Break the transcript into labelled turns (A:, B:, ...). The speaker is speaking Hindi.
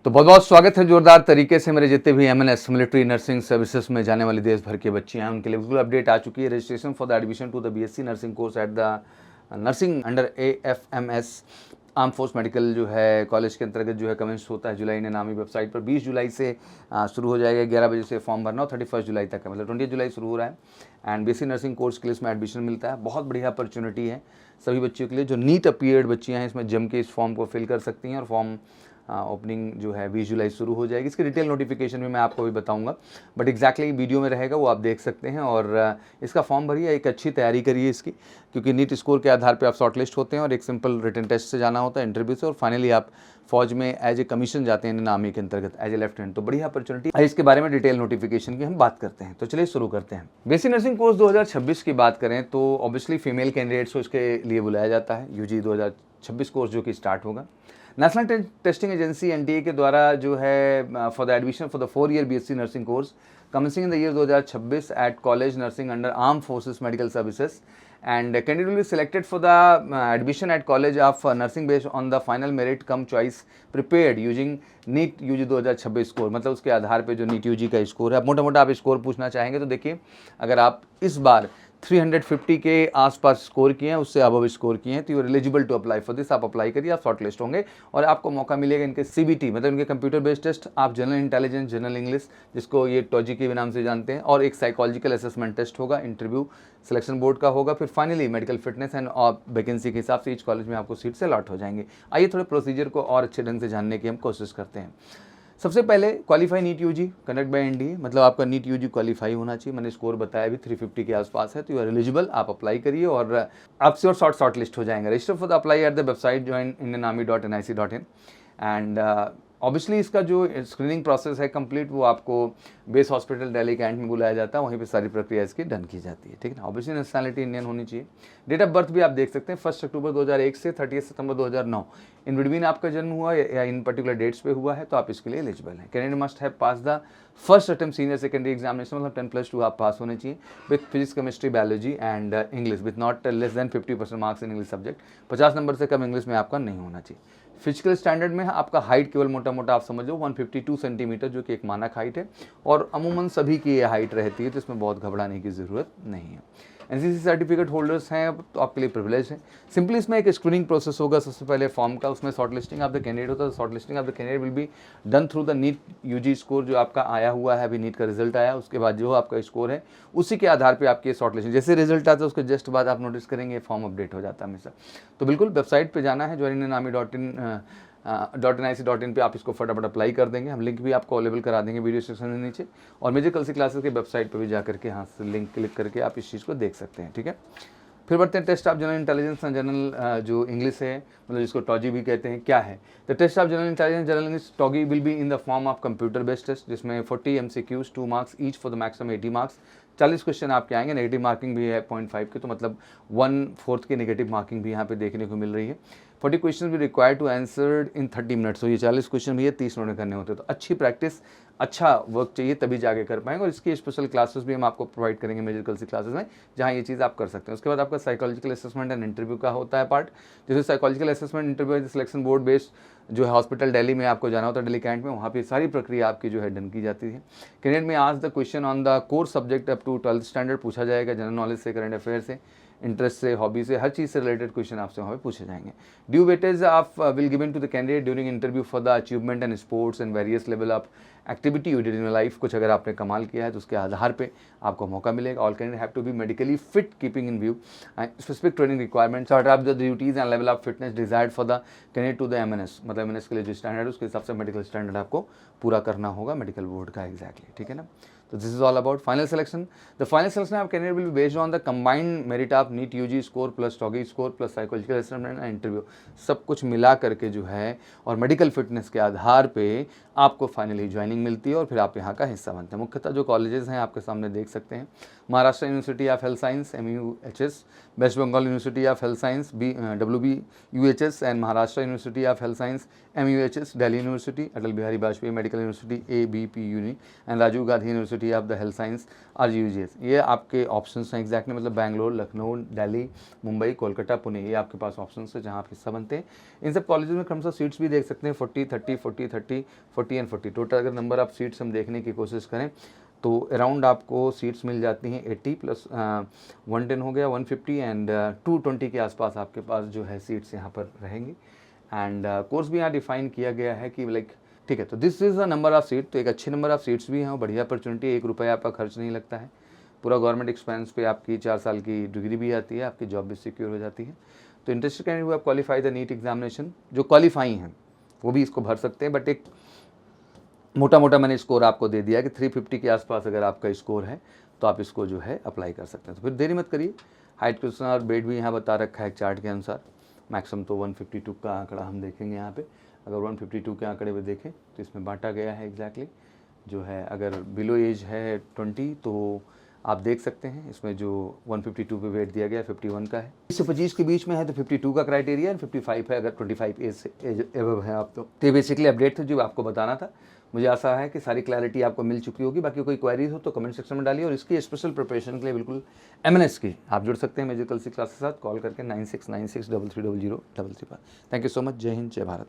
A: तो बहुत बहुत स्वागत है जोरदार तरीके से मेरे जितने भी एमएनएस मिलिट्री नर्सिंग सर्विसेज में जाने वाली देश भर के बच्चे हैं उनके लिए बिल्कुल अपडेट आ चुकी है। Registration for the admission to the BSc nursing course at the nursing under AFMS arm force medical जो है कॉलेज के अंतर्गत जो है कमेंस होता है जुलाई ने नामी वेबसाइट पर 20 जुलाई से शुरू हो जाएगा। 11 बजे से फॉर्म भरना और 31 जुलाई तक है, मतलब 20 जुलाई शुरू हो रहा है। एंड बीएससी नर्सिंग कोर्स के लिए इसमें एडमिशन मिलता है। बहुत बढ़िया अपॉर्चुनिटी है सभी बच्चों के लिए। जो नीट अपीयर्ड बच्चियाँ हैं इसमें जम के इस फॉर्म को फिल कर सकती हैं और फॉर्म ओपनिंग जो है 20 जुलाई शुरू हो जाएगी। इसकी डिटेल नोटिफिकेशन में मैं आपको भी बताऊंगा, बट एग्जैक्टली वीडियो में रहेगा वो आप देख सकते हैं। और इसका फॉर्म भरिए, एक अच्छी तैयारी करिए इसकी, क्योंकि नीट स्कोर के आधार पे आप शॉर्टलिस्ट होते हैं और एक सिंपल रिटन टेस्ट से जाना होता है, इंटरव्यू से, और फाइनली आप फौज में एज ए कमीशन जाते हैं इंडियन आर्मी के अंतर्गत एज ए लेफ्टिनेंट। तो बढ़िया अपॉर्चुनिटी है। इसके बारे में डिटेल नोटिफिकेशन की हम बात करते हैं, तो चलिए शुरू करते हैं। बीएससी नर्सिंग कोर्स 2026 की बात करें तो ऑब्वियसली फीमेल कैंडिडेट्स को इसके लिए बुलाया जाता है। यूजी 2026 कोर्स जो कि स्टार्ट होगा। नेशनल टेस्टिंग एजेंसी एनटीए के द्वारा जो है for the admission for the 4 year BSc nursing course commencing in the year 2026 at college nursing under arm forces medical services and candidate will be selected for the admission at college of nursing based on the final merit cum choice prepared using NEET UG 2026 score. मतलब उसके आधार पे जो नीट यूजी का स्कोर है, मोटा मोटा आप स्कोर पूछना चाहेंगे तो देखिए, अगर आप इस बार 350 के आसपास स्कोर किए हैं, उससे अबव स्कोर किए हैं, तो you are eligible to apply for this. आप अप्लाई करिए, आप शॉर्ट लिस्ट होंगे और आपको मौका मिलेगा इनके सीबीटी मतलब इनके कंप्यूटर बेस्ड टेस्ट, आप जनरल इंटेलिजेंस, जनरल इंग्लिश जिसको ये टॉजी के नाम से जानते हैं, और एक साइकोलॉजिकल असेसमेंट टेस्ट होगा, इंटरव्यू सिलेक्शन बोर्ड का होगा, फिर finally medical fitness and vacancy के हिसाब से इस कॉलेज में आपको सीट से अलॉट हो जाएंगे। आइए थोड़े प्रोसीजर को और अच्छे ढंग से जानने की हम कोशिश करते हैं। सबसे पहले qualify NEET UG conduct by NDA, मतलब आपका नीट यूजी क्वालिफाई होना चाहिए। मैंने स्कोर बताया अभी 350 के आसपास है, तो यू आर एलिजिबल, आप अप्लाई करिए और आपसे और शॉर्ट लिस्ट हो जाएंगे। Register for the apply at the website join indianarmy.nic.in and obviously इसका जो स्क्रीनिंग प्रोसेस है कंप्लीट, वो आपको बेस हॉस्पिटल दिल्ली कैंट में बुलाया जाता है, वहीं पे सारी प्रक्रिया इसकी डन की जाती है, ठीक है ना। ऑब्वियसली नेशनलिटी इंडियन होनी चाहिए। डेट ऑफ बर्थ भी आप देख सकते हैं 1 अक्टूबर 2001 से 30 सितंबर 2009 इन बिटवीन आपका जन्म हुआ या इन पर्टिकुलर डेट्स पे हुआ है, तो आप इसके लिए एलिजिबल हैं। Candidate must have pass the first attempt senior secondary examination, मतलब 10+2 आप पास होने चाहिए with physics chemistry biology and English with not less than 50% marks in English subject. 50 number से कम इंग्लिश में आपका नहीं होना चाहिए। फिजिकल स्टैंडर्ड में आपका हाइट केवल मोटा मोटा आप समझ लो 152 सेंटीमीटर, जो कि एक मानक हाइट है और अमूमन सभी की ये हाइट रहती है, तो इसमें बहुत घबराने की ज़रूरत नहीं है। एनसीसी सर्टिफिकेट होल्डर्स हैं तो आपके लिए प्रिविलेज है। सिंपली इसमें एक स्क्रीनिंग प्रोसेस होगा सबसे पहले फॉर्म का, उसमें short listing of the candidate होता है। Short listing of the candidate will be done through the NEET UG score जो आपका आया हुआ है, अभी नीट का रिजल्ट आया, उसके बाद जो आपका स्कोर है उसी के आधार पर आपकी शॉर्ट लिस्टिंग, जैसे रिजल्ट आता है उसके जस्ट बाद आप नोटिस करेंगे फॉर्म अपडेट हो जाता है हमेशा। तो बिल्कुल वेबसाइट पर जाना है joinindianarmy.in पे आप इसको फटाफट अप्लाई कर देंगे। हम लिंक भी आपको अवेलेबल करा देंगे वीडियो सेक्शन में नीचे, और मेजर कल सी क्लासेस के वेबसाइट पर भी जा करके यहाँ से लिंक क्लिक करके आप इस चीज़ को देख सकते हैं, ठीक है। फिर बढ़ते हैं test of general intelligence and general जो इंग्लिश है, मतलब जिसको टॉजी भी कहते हैं, क्या है। The test of general intelligence general English टॉगी will be in the form of computer based test, जिसमें 40 MCQs 2 marks each for the maximum 80 marks. 40 question आपके आएंगे, नेगेटिव मार्किंग भी है 0.5 की, तो मतलब 1/4 की नेगेटिव मार्किंग भी यहाँ पे देखने को मिल रही है। 40 क्वेश्चन भी required to answer in 30 minutes, तो ये 40 क्वेश्चन भी है 30 मिनट करने होते हैं। तो अच्छी प्रैक्टिस, अच्छा वर्क चाहिए, तभी जाके कर पाएंगे। और इसकी स्पेशल क्लासेस भी हम आपको प्रोवाइड करेंगे मेजर कल सी क्लासेस में, जहाँ ये चीज़ आप कर सकते हैं। उसके बाद आपका साइकोलॉजिकल असेसमेंट एंड इंटरव्यू का होता है पार्ट, जैसे psychological assessment interview selection board based जो है हॉस्पिटल दिल्ली में आपको जाना होता है, दिल्ली कैंट में, वहाँ पे सारी प्रक्रिया आपकी जो है डन की जाती है। कैंडिडेट में आज the question on the course subject up to 12th standard पूछा जाएगा, जनरल नॉलेज से, करंट अफेयर से, इंटरेस्ट से, हॉबी से, हर चीज़ से रिलेटेड क्वेश्चन आपसे वहाँ पे पूछे जाएंगे। Due weightage of will given to the candidate during interview for the achievement and sports and various level of activity you did in life. कुछ अगर आपने कमाल किया है तो उसके आधार पे आपको मौका मिलेगा। All candidate have to be medically fit keeping in view specific training requirements are of the duties and level of fitness desired for the candidate to the MNS, मतलब एमएनएस के लिए जो स्टैंडर्ड है उसके हिसाब से मेडिकल स्टैंडर्ड आपको पूरा करना होगा मेडिकल बोर्ड का, एग्जैक्टली, ठीक है ना। तो this is all about final selection. The final selection of candidate will be based on the combined merit of NEET UG score plus टॉगी score plus psychological assessment and interview, सब कुछ मिला करके जो है और मेडिकल फिटनेस के आधार पे आपको फाइनली ज्वाइनिंग मिलती है और फिर आप यहाँ का हिस्सा बनते हैं। मुख्यतः जो कॉलेजेस हैं आपके सामने देख सकते हैं, Maharashtra university of health science MUHS, West Bengal university of health science WBUHS and Maharashtra university of health science MUHS Delhi university, Atal Bihari Vajpayee medical university ABP uni and Rajiv Gandhi university of the health science RGUGS। ये आपके ऑप्शंस हैं एग्जैक्टली, मतलब बैंगलोर, लखनऊ, दिल्ली, मुंबई, कोलकाता, पुणे, ये आपके पास ऑप्शंस है जहाँ आप हिस्सा बनते हैं। इन सब कॉलेजेस में क्रमशः सीट्स भी देख सकते हैं 40, 30, 40, 30, 40 एंड 40। टोटल अगर नंबर ऑफ सीट्स हम देखने की कोशिश करें तो अराउंड आपको सीट्स मिल जाती हैं 80 प्लस 110 हो गया 150 एंड 220 के आसपास आपके पास जो है सीट्स यहाँ पर रहेंगी। एंड कोर्स भी यहाँ डिफाइन किया गया है कि लाइक ठीक है, तो this is the number of seat, तो एक अच्छे नंबर ऑफ सीट्स भी हैं और बढ़िया अपॉर्चुनिटी, 1 रुपया आपका खर्च नहीं लगता है, पूरा गवर्नमेंट एक्सपेंस पे आपकी 4 साल की डिग्री भी आती है, आपकी जॉब भी सिक्योर हो जाती है। तो इंटरेस्टेड कैंडिडेट आप क्वालिफाई द नीट एग्जामिनेशन, जो क्वालिफाई हैं वो भी इसको भर सकते हैं, बट एक मोटा मोटा मैंने स्कोर आपको दे दिया कि 350 के आसपास अगर आपका स्कोर है तो आप इसको जो है अप्लाई कर सकते हैं। तो फिर देरी मत करिए, हाइट क्वेश्चन और बेट भी यहाँ बता रखा है चार्ट के अनुसार। मैक्सिमम तो 152 का आंकड़ा हम देखेंगे यहाँ पे, अगर 152 के आंकड़े पे देखें तो इसमें बांटा गया है एग्जैक्टली जो है, अगर बिलो एज है 20 तो आप देख सकते हैं इसमें जो 152 पे वेट दिया गया 51 का है, 20 से 25 के बीच में है तो 52 का क्राइटेरिया है, 55 है अगर 25 एज से एबव है आप तो। ये बेसिकली अपडेट था जो आपको बताना था। मुझे आशा है कि सारी क्लैरिटी आपको मिल चुकी होगी। बाकी कोई क्वेरीज हो तो कमेंट सेक्शन में डालिए और इसकी स्पेशल प्रिपरेशन के लिए बिल्कुल MNS की आप जुड़ सकते हैं मेजिकल सी क्लास के साथ कॉल करके 9696330033 पर। Thank you so much. जय हिंद, जय भारत।